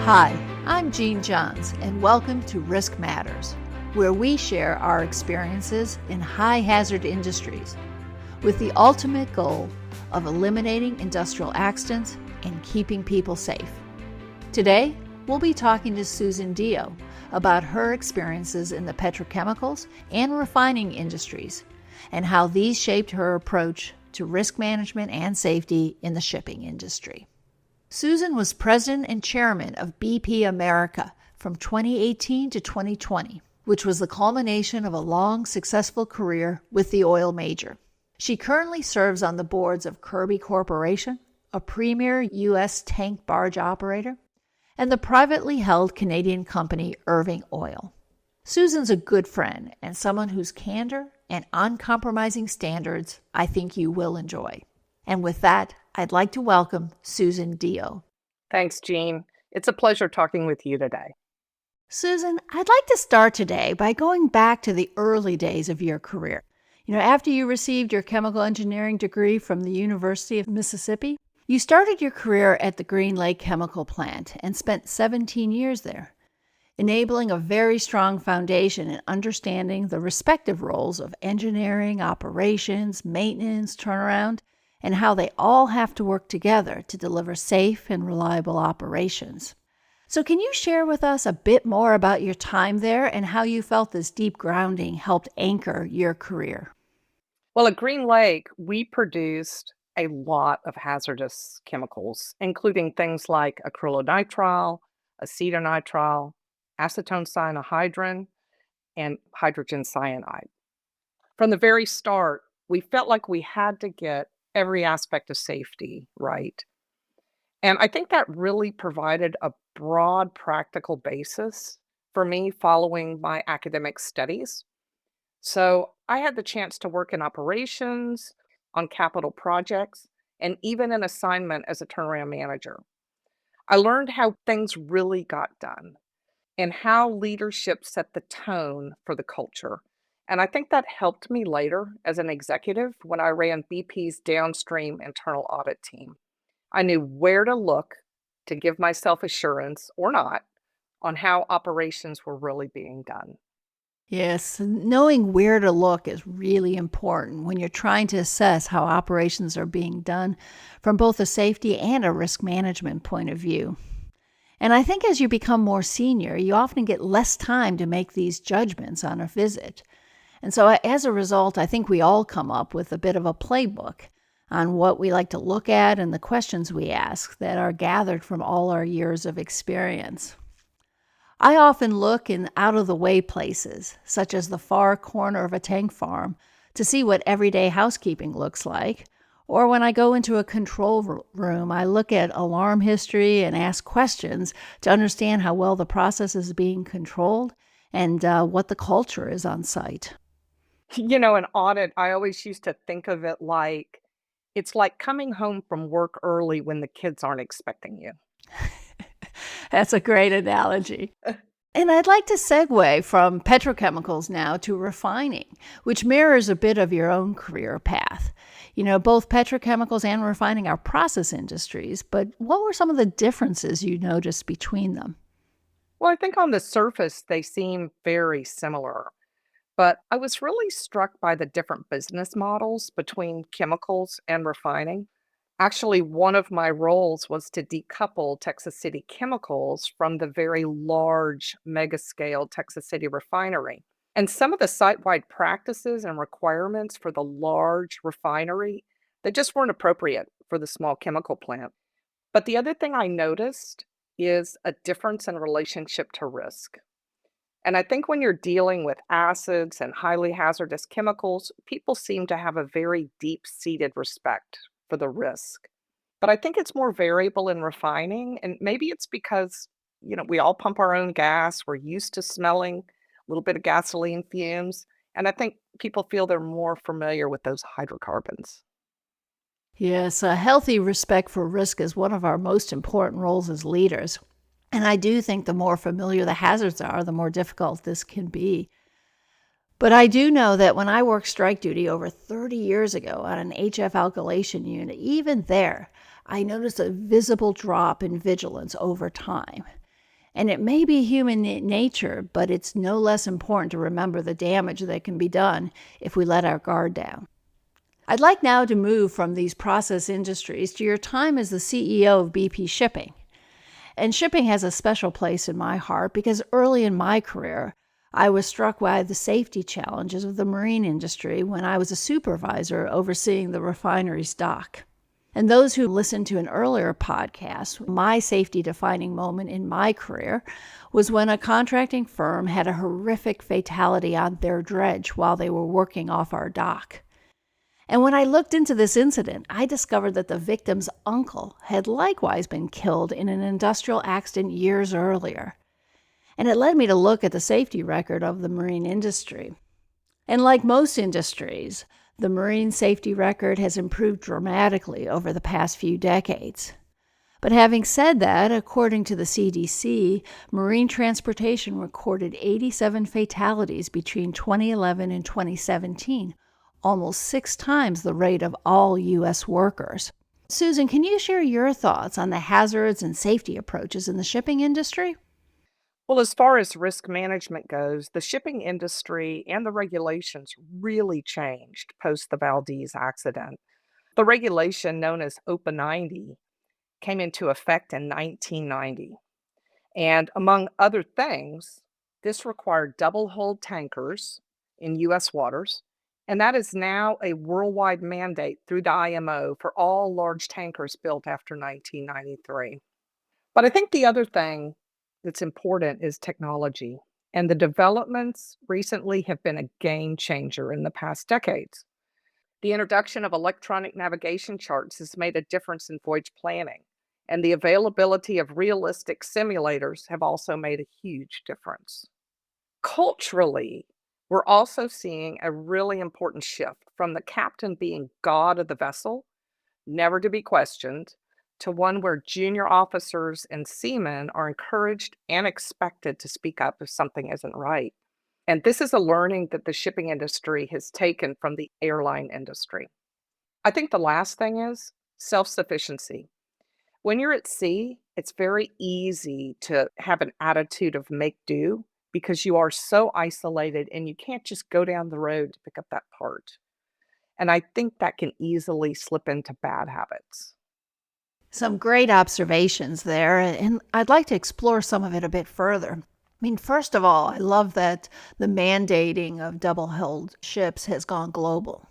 Hi, I'm Jeanne Johns, and welcome to Risk Matters, where we share our experiences in high-hazard industries with the ultimate goal of eliminating industrial accidents and keeping people safe. Today, we'll be talking to Susan Dio about her experiences in the petrochemicals and refining industries and how these shaped her approach to risk management and safety in the shipping industry. Susan was president and chairman of BP America from 2018 to 2020, which was the culmination of a long, successful career with the oil major. She currently serves on the boards of Kirby Corporation, a premier U.S. tank barge operator, and the privately held Canadian company Irving Oil. Susan's a good friend and someone whose candor and uncompromising standards I think you will enjoy. And with that, I'd like to welcome Susan Dio. Thanks, Jeanne. It's a pleasure talking with you today. Susan, I'd like to start today by going back to the early days of your career. After you received your chemical engineering degree from the University of Mississippi, you started your career at the Green Lake Chemical Plant and spent 17 years there, enabling a very strong foundation in understanding the respective roles of engineering, operations, maintenance, turnaround, and how they all have to work together to deliver safe and reliable operations. So can you share with us a bit more about your time there and how you felt this deep grounding helped anchor your career? Well, at Green Lake, we produced a lot of hazardous chemicals, including things like acrylonitrile, acetonitrile, acetone cyanohydrin, and hydrogen cyanide. From the very start, we felt like we had to get every aspect of safety right. And I think that really provided a broad practical basis for me following my academic studies. So I had the chance to work in operations, on capital projects, and even an assignment as a turnaround manager. I learned how things really got done and how leadership set the tone for the culture. And I think that helped me later as an executive when I ran BP's downstream internal audit team. I knew where to look to give myself assurance or not on how operations were really being done. Yes, knowing where to look is really important when you're trying to assess how operations are being done from both a safety and a risk management point of view. And I think as you become more senior, you often get less time to make these judgments on a visit. And so as a result, I think we all come up with a bit of a playbook on what we like to look at and the questions we ask that are gathered from all our years of experience. I often look in out-of-the-way places, such as the far corner of a tank farm, to see what everyday housekeeping looks like. Or when I go into a control room, I look at alarm history and ask questions to understand how well the process is being controlled and what the culture is on site. An audit, I always used to think of it like it's like coming home from work early when the kids aren't expecting you. That's a great analogy. And I'd like to segue from petrochemicals now to refining, which mirrors a bit of your own career path. Both petrochemicals and refining are process industries, but what were some of the differences you noticed between them? Well, I think on the surface, they seem very similar. But I was really struck by the different business models between chemicals and refining. Actually, one of my roles was to decouple Texas City Chemicals from the very large mega-scale Texas City refinery. And some of the site-wide practices and requirements for the large refinery, they just weren't appropriate for the small chemical plant. But the other thing I noticed is a difference in relationship to risk. And I think when you're dealing with acids and highly hazardous chemicals, people seem to have a very deep-seated respect for the risk. But I think it's more variable in refining, and maybe it's because, we all pump our own gas. We're used to smelling a little bit of gasoline fumes, and I think people feel they're more familiar with those hydrocarbons. Yes, a healthy respect for risk is one of our most important roles as leaders. And I do think the more familiar the hazards are, the more difficult this can be. But I do know that when I worked strike duty over 30 years ago on an HF alkylation unit, even there, I noticed a visible drop in vigilance over time. And it may be human nature, but it's no less important to remember the damage that can be done if we let our guard down. I'd like now to move from these process industries to your time as the CEO of BP Shipping. And shipping has a special place in my heart because early in my career, I was struck by the safety challenges of the marine industry when I was a supervisor overseeing the refinery's dock. And those who listened to an earlier podcast, my safety defining moment in my career was when a contracting firm had a horrific fatality on their dredge while they were working off our dock. And when I looked into this incident, I discovered that the victim's uncle had likewise been killed in an industrial accident years earlier. And it led me to look at the safety record of the marine industry. And like most industries, the marine safety record has improved dramatically over the past few decades. But having said that, according to the CDC, marine transportation recorded 87 fatalities between 2011 and 2017, almost 6 times the rate of all U.S. workers. Susan, can you share your thoughts on the hazards and safety approaches in the shipping industry? Well, as far as risk management goes, the shipping industry and the regulations really changed post the Valdez accident. The regulation known as OPA 90 came into effect in 1990. And among other things, this required double hulled tankers in U.S. waters. And that is now a worldwide mandate through the IMO for all large tankers built after 1993. But I think the other thing that's important is technology. And the developments recently have been a game changer in the past decades. The introduction of electronic navigation charts has made a difference in voyage planning, and the availability of realistic simulators have also made a huge difference. Culturally, we're also seeing a really important shift from the captain being god of the vessel, never to be questioned, to one where junior officers and seamen are encouraged and expected to speak up if something isn't right. And this is a learning that the shipping industry has taken from the airline industry. I think the last thing is self sufficiency. When you're at sea, it's very easy to have an attitude of make do because you are so isolated and you can't just go down the road to pick up that part. And I think that can easily slip into bad habits. Some great observations there, and I'd like to explore some of it a bit further. I mean, first of all, I love that the mandating of double-hulled ships has gone global.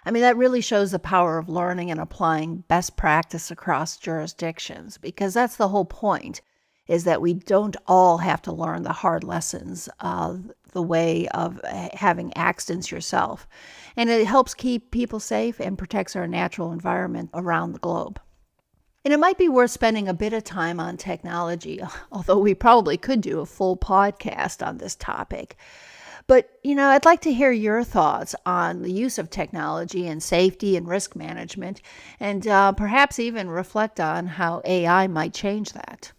I mean, that really shows the power of learning and applying best practice across jurisdictions, because that's the whole point, is that we don't all have to learn the hard lessons of the way of having accidents yourself. And it helps keep people safe and protects our natural environment around the globe. And it might be worth spending a bit of time on technology, although we probably could do a full podcast on this topic. But, I'd like to hear your thoughts on the use of technology and safety and risk management, and perhaps even reflect on how AI might change that.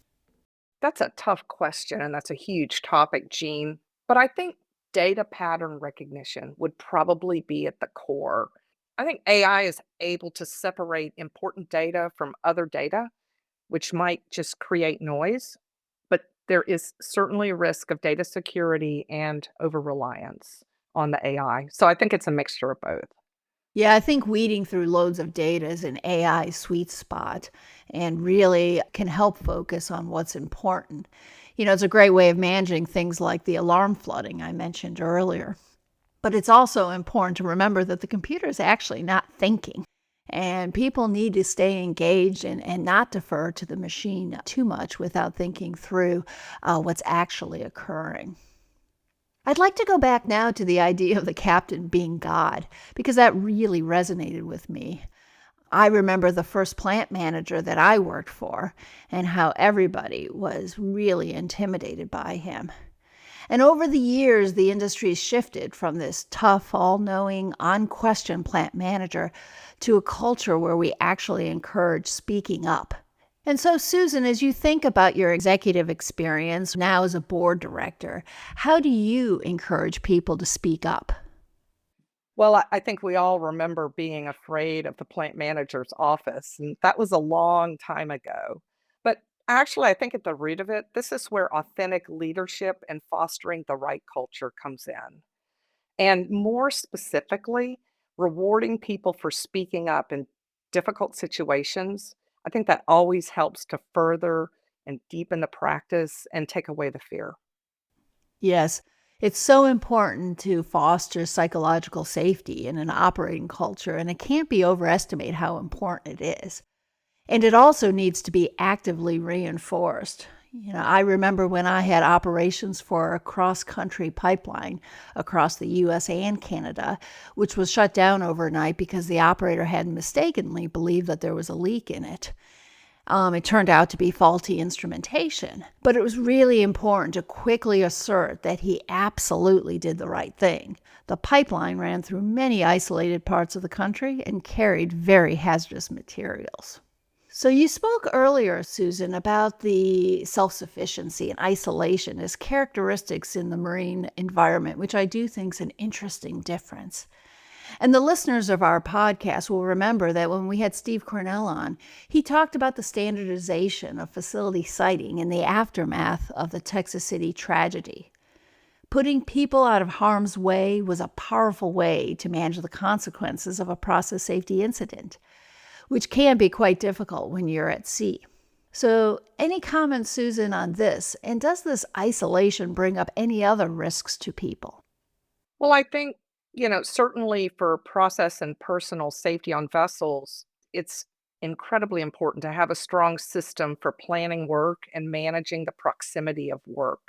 That's a tough question, and that's a huge topic, Jean. But I think data pattern recognition would probably be at the core. I think AI is able to separate important data from other data, which might just create noise. But there is certainly a risk of data security and over reliance on the AI. So I think it's a mixture of both. Yeah, I think weeding through loads of data is an AI sweet spot and really can help focus on what's important. It's a great way of managing things like the alarm flooding I mentioned earlier. But it's also important to remember that the computer is actually not thinking, and people need to stay engaged and not defer to the machine too much without thinking through what's actually occurring. I'd like to go back now to the idea of the captain being God, because that really resonated with me. I remember the first plant manager that I worked for and how everybody was really intimidated by him. And over the years, the industry shifted from this tough, all-knowing, unquestioned plant manager to a culture where we actually encourage speaking up. And so, Susan, as you think about your executive experience now as a board director, how do you encourage people to speak up? Well, I think we all remember being afraid of the plant manager's office, and that was a long time ago. But Actually, I think at the root of it, this is where authentic leadership and fostering the right culture comes in. And more specifically, rewarding people for speaking up in difficult situations. I think that always helps to further and deepen the practice and take away the fear. Yes, it's so important to foster psychological safety in an operating culture, and it can't be overestimated how important it is. And it also needs to be actively reinforced. I remember when I had operations for a cross country pipeline across the US and Canada, which was shut down overnight because the operator had mistakenly believed that there was a leak in it. It turned out to be faulty instrumentation, but it was really important to quickly assert that he absolutely did the right thing. The pipeline ran through many isolated parts of the country and carried very hazardous materials. So, you spoke earlier, Susan, about the self sufficiency and isolation as characteristics in the marine environment, which I do think is an interesting difference. And the listeners of our podcast will remember that when we had Steve Cornell on, he talked about the standardization of facility siting in the aftermath of the Texas City tragedy. Putting people out of harm's way was a powerful way to manage the consequences of a process safety incident, which can be quite difficult when you're at sea. So, any comments, Susan, on this? And does this isolation bring up any other risks to people? Well, I think, certainly for process and personal safety on vessels, it's incredibly important to have a strong system for planning work and managing the proximity of work.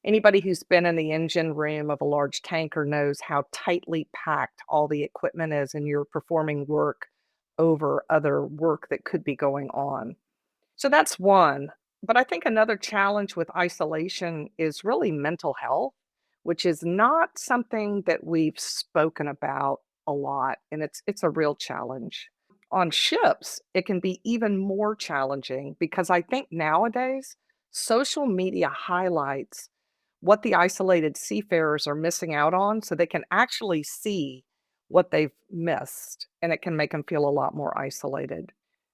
Anybody who's been in the engine room of a large tanker knows how tightly packed all the equipment is, and you're performing work over other work that could be going on. So that's one. But I think another challenge with isolation is really mental health, which is not something that we've spoken about a lot, and it's a real challenge. On ships, it can be even more challenging because I think nowadays social media highlights what the isolated seafarers are missing out on so they can actually see what they've missed, and it can make them feel a lot more isolated.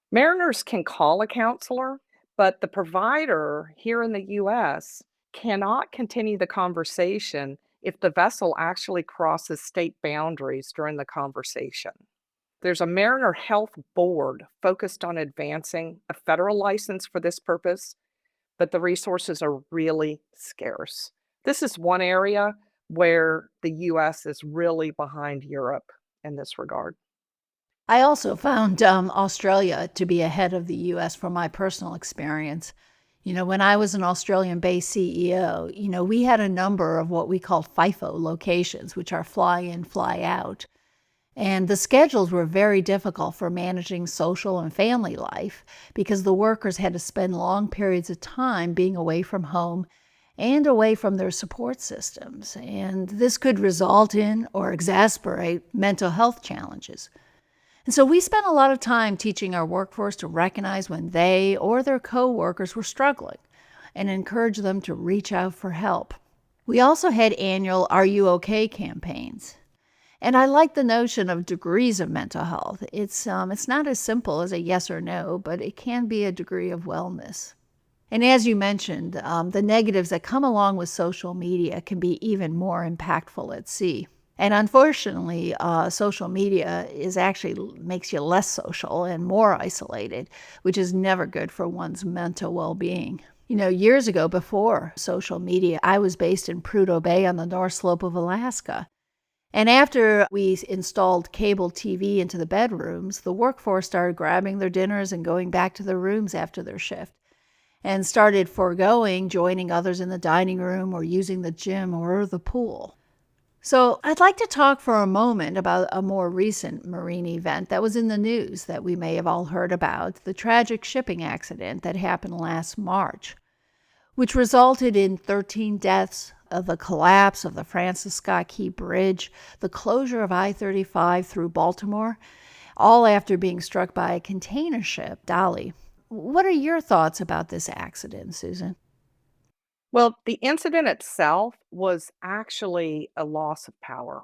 Mariners can call a counselor, but the provider here in the US cannot continue the conversation if the vessel actually crosses state boundaries during the conversation. There's a Mariner Health Board focused on advancing a federal license for this purpose, but the resources are really scarce. This is one area where the US is really behind Europe in this regard. I also found Australia to be ahead of the US from my personal experience. When I was an Australian based CEO, we had a number of what we call FIFO locations, which are fly in, fly out. And the schedules were very difficult for managing social and family life because the workers had to spend long periods of time being away from home and away from their support systems. And this could result in or exacerbate mental health challenges. And so we spent a lot of time teaching our workforce to recognize when they or their coworkers were struggling and encourage them to reach out for help. We also had annual Are You OK campaigns. And I like the notion of degrees of mental health. It's not as simple as a yes or no, but it can be a degree of wellness. And as you mentioned, the negatives that come along with social media can be even more impactful at sea. And unfortunately, social media is actually makes you less social and more isolated, which is never good for one's mental well-being. Years ago, before social media, I was based in Prudhoe Bay on the North Slope of Alaska. And after we installed cable TV into the bedrooms, the workforce started grabbing their dinners and going back to their rooms after their shift, and started foregoing joining others in the dining room or using the gym or the pool. So I'd like to talk for a moment about a more recent marine event that was in the news that we may have all heard about, the tragic shipping accident that happened last March, which resulted in 13 deaths, of the collapse of the Francis Scott Key Bridge, the closure of I-35 through Baltimore, all after being struck by a container ship, Dolly. What are your thoughts about this accident, Susan? Well, the incident itself was actually a loss of power.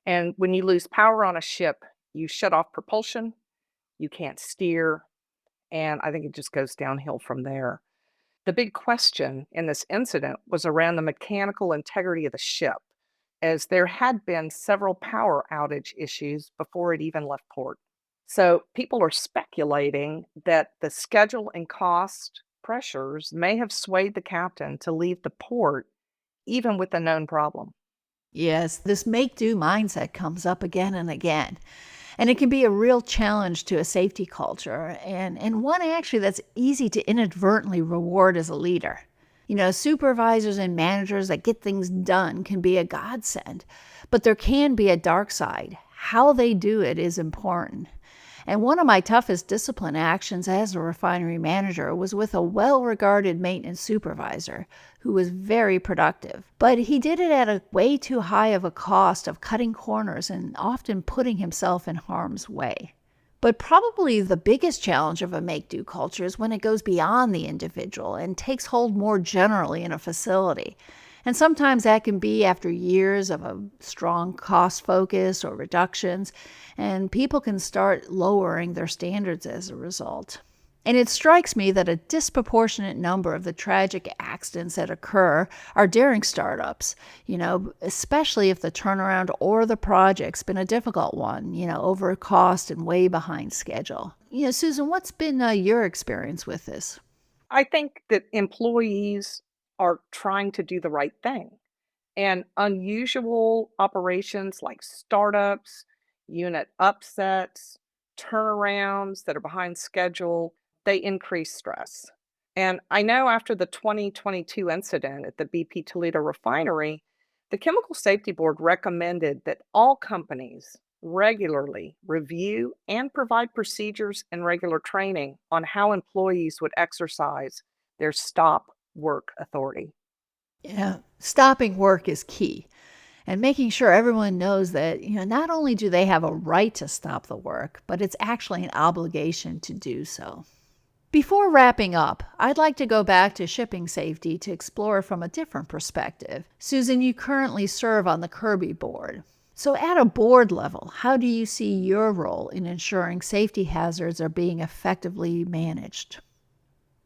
And when you lose power on a ship, you shut off propulsion, you can't steer, and I think it just goes downhill from there. The big question in this incident was around the mechanical integrity of the ship, as there had been several power outage issues before it even left port. So people are speculating that the schedule and cost pressures may have swayed the captain to leave the port even with the known problem. Yes, this make do mindset comes up again and again. And it can be a real challenge to a safety culture, and one actually that's easy to inadvertently reward as a leader. Supervisors and managers that get things done can be a godsend, but there can be a dark side. How they do it is important. And one of my toughest discipline actions as a refinery manager was with a well-regarded maintenance supervisor who was very productive. But he did it at a way too high of a cost of cutting corners and often putting himself in harm's way. But probably the biggest challenge of a make-do culture is when it goes beyond the individual and takes hold more generally in a facility. And sometimes that can be after years of a strong cost focus or reductions, and people can start lowering their standards as a result. And it strikes me that a disproportionate number of the tragic accidents that occur are during startups, especially if the turnaround or the project's been a difficult one, over cost and way behind schedule. Susan, what's been your experience with this? I think that employees are trying to do the right thing. And unusual operations like startups, unit upsets, turnarounds that are behind schedule, they increase stress. And I know after the 2022 incident at the BP Toledo refinery, the Chemical Safety Board recommended that all companies regularly review and provide procedures and regular training on how employees would exercise their stop work authority. Yeah, stopping work is key. And making sure everyone knows that, not only do they have a right to stop the work, but it's actually an obligation to do so. Before wrapping up, I'd like to go back to shipping safety to explore from a different perspective. Susan, you currently serve on the Kirby board. So at a board level, how do you see your role in ensuring safety hazards are being effectively managed?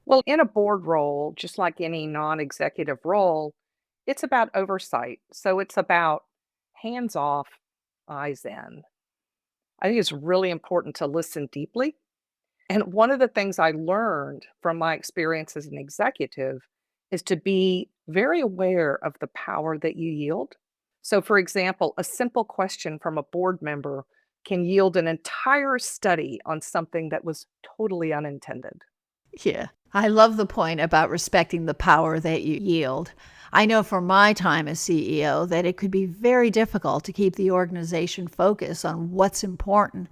Well, in a board role, just like any non executive role, it's about oversight. So it's about hands off, eyes in. I think it's really important to listen deeply. And one of the things I learned from my experience as an executive is to be very aware of the power that you yield. So, for example, a simple question from a board member can yield an entire study on something that was totally unintended. Yeah, I love the point about respecting the power that you yield. I know from my time as CEO that it could be very difficult to keep the organization focused on what's important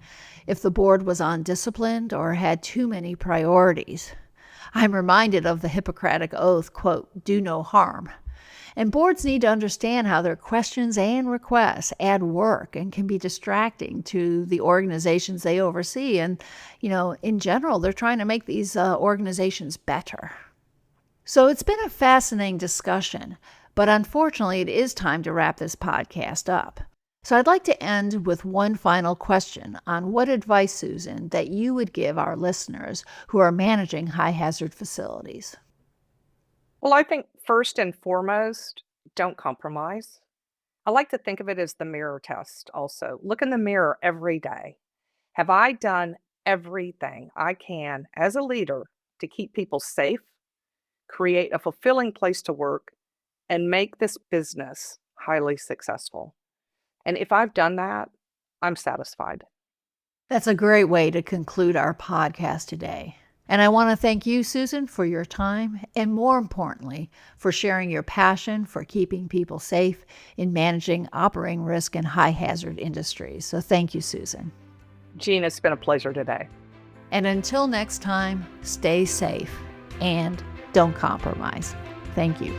if the board was undisciplined or had too many priorities. I'm reminded of the Hippocratic Oath, quote, "do no harm." And boards need to understand how their questions and requests add work and can be distracting to the organizations they oversee. And, in general, they're trying to make these organizations better. So it's been a fascinating discussion, but unfortunately, it is time to wrap this podcast up. So I'd like to end with one final question on what advice, Susan, that you would give our listeners who are managing high-hazard facilities. Well, I think first and foremost, don't compromise. I like to think of it as the mirror test also. Look in the mirror every day. Have I done everything I can as a leader to keep people safe, create a fulfilling place to work, and make this business highly successful? And if I've done that, I'm satisfied. That's a great way to conclude our podcast today. And I want to thank you, Susan, for your time and, more importantly, for sharing your passion for keeping people safe in managing operating risk in high-hazard industries. So thank you, Susan. Jeanne, it's been a pleasure today. And until next time, stay safe and don't compromise. Thank you.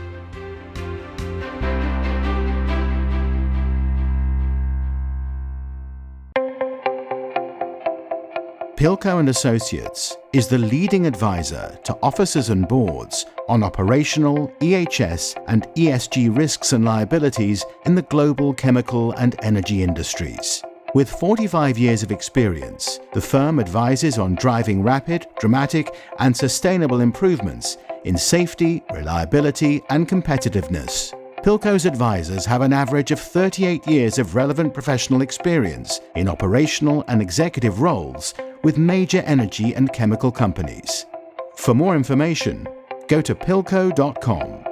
Pilco & Associates is the leading advisor to officers and boards on operational, EHS and ESG risks and liabilities in the global chemical and energy industries. With 45 years of experience, the firm advises on driving rapid, dramatic, and sustainable improvements in safety, reliability, and competitiveness. Pilco's advisors have an average of 38 years of relevant professional experience in operational and executive roles with major energy and chemical companies. For more information, go to pilco.com.